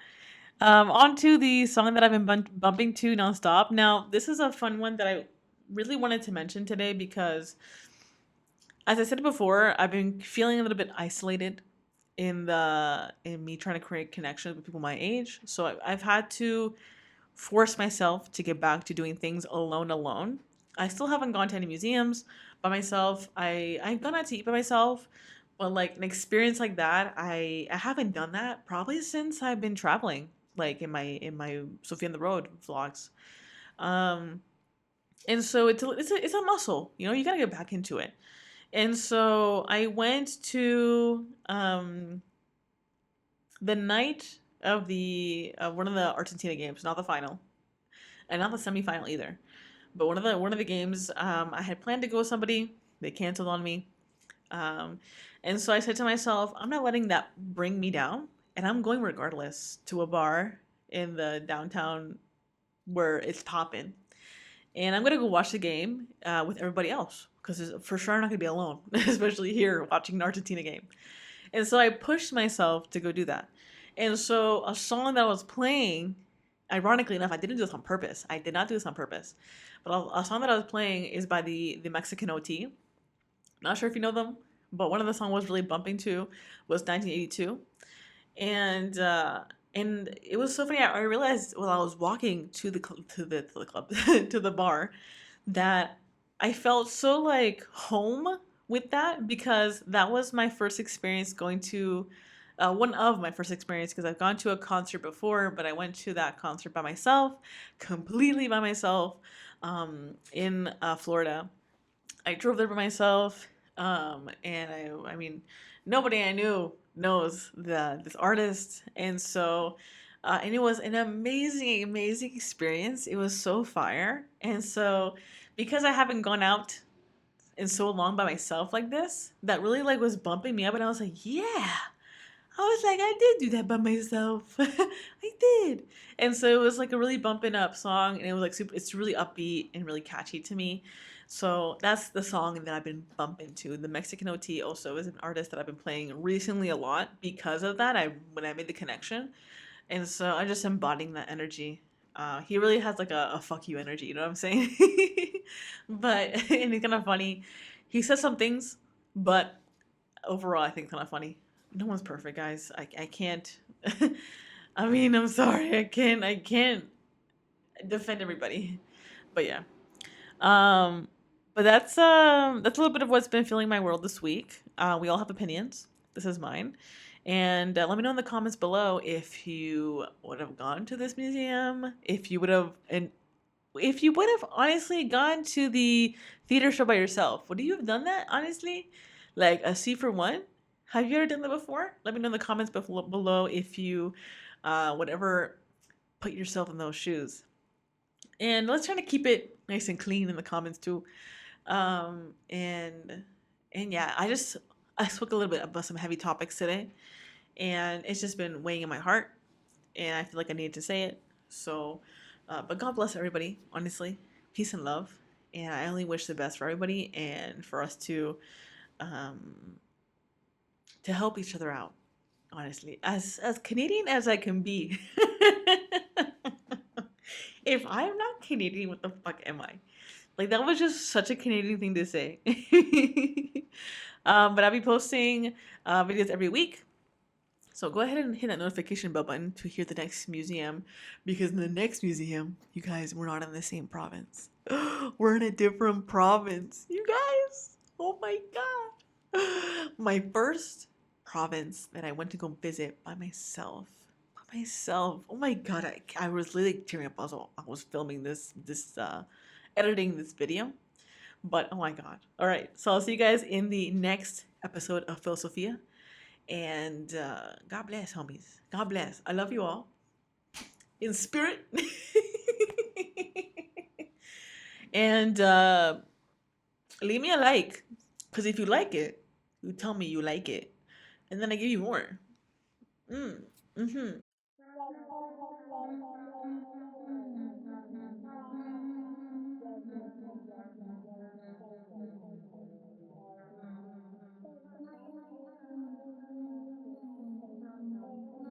On to the song that I've been bumping to nonstop. Now, this is a fun one that I really wanted to mention today because, as I said before, I've been feeling a little bit isolated in me trying to create connections with people my age. So I've had to force myself to get back to doing things alone. I still haven't gone to any museums by myself. I've gone out to eat by myself, but like an experience like that, I haven't done that probably since I've been traveling, like in my Sophie on the Road vlogs. Um, and so it's a muscle, you know. You gotta get back into it. And so I went to the night of the one of the Argentina games, not the final, and not the semifinal either. But one of the games, I had planned to go with somebody. They canceled on me, and so I said to myself, I'm not letting that bring me down, and I'm going regardless to a bar in the downtown where it's popping, and I'm gonna go watch the game with everybody else because for sure I'm not gonna be alone, especially here watching an Argentina game. And so I pushed myself to go do that. And so a song that was playing, ironically enough, I didn't do this on purpose. I did not do this on purpose. But a song that I was playing is by the Mexican OT. Not sure if you know them, but one of the songs was really bumping to was 1982. And and it was so funny. I realized while I was walking to the club to the bar that I felt so like home with that because that was my first experience going to one of my first experience because I've gone to a concert before, but I went to that concert by myself, completely by myself, in Florida. I drove there by myself, and I mean, nobody I knew knows this artist, and so, and it was an amazing, amazing experience. It was so fire, and so because I haven't gone out in so long by myself like this, that really like was bumping me up, and I was like, yeah. I was like, I did do that by myself. I did. And so it was like a really bumping up song and it was like super it's really upbeat and really catchy to me. So that's the song that I've been bumping to. The Mexican OT also is an artist that I've been playing recently a lot because of that. I when I made the connection. And so I just embodying that energy. He really has like a fuck you energy, you know what I'm saying? But and he's kind of funny. He says some things, but overall I think it's kind of funny. No one's perfect, guys. I can't. I mean, I'm sorry. I can't defend everybody. But yeah. Um but that's a little bit of what's been filling my world this week. We all have opinions. This is mine. And let me know in the comments below if you would have gone to this museum, if you would have honestly gone to the theater show by yourself. Would you have done that honestly? Like a C for one? Have you ever done that before? Let me know in the comments below if you would ever put yourself in those shoes. And let's try to keep it nice and clean in the comments too. Um, and and yeah, I spoke a little bit about some heavy topics today, and it's just been weighing in my heart, and I feel like I needed to say it. So, but God bless everybody. Honestly, peace and love, and I only wish the best for everybody and for us um, to help each other out. Honestly, as Canadian as I can be. If I'm not Canadian, what the fuck am I? Like that was just such a Canadian thing to say. But I'll be posting videos every week. So go ahead and hit that notification bell button to hear the next museum. Because in the next museum, you guys, we're not in the same province. We're in a different province. You guys. Oh my God. My first province that I went to go visit by myself. By myself. Oh my God. I was literally tearing up. I was filming editing this video. But oh my God. All right. So I'll see you guys in the next episode of Philosophia. And God bless, homies. God bless. I love you all. In spirit. And leave me a like. Because if you like it, you tell me you like it. And then I give you more. Mm. Mm-hmm.